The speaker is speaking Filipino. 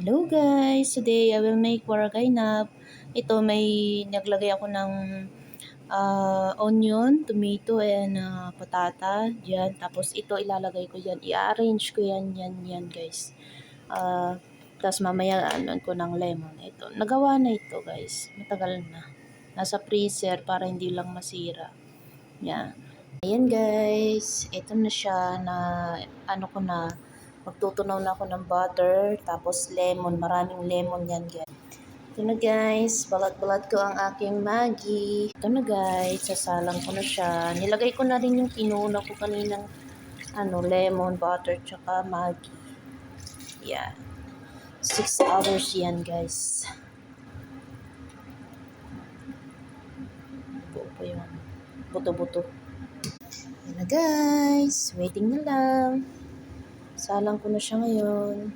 Hello guys! Today I will make waragainap. Ito may naglagay ako ng onion, tomato, and patata. Diyan. Tapos ito ilalagay ko yan. I-arrange ko yan guys. Tapos mamaya ano ko ng lemon. Ito. Nagawa na ito guys. Matagal na. Nasa freezer para hindi lang masira. Yan. Ayan guys. Ito na siya na ano ko na. Magtutunaw na ako ng butter, tapos lemon, maraming lemon yan guys. Ito na guys, balat-balat ko ang aking Maggi. Ito na guys, sasalang ko na siya. Nilagay ko na rin yung kinuna ko kaninang lemon, butter, tsaka Maggi. Yan. 6 hours yan guys. Buo yun. Buto-buto. Yan na guys, waiting na lang. Salang ko na siya ngayon.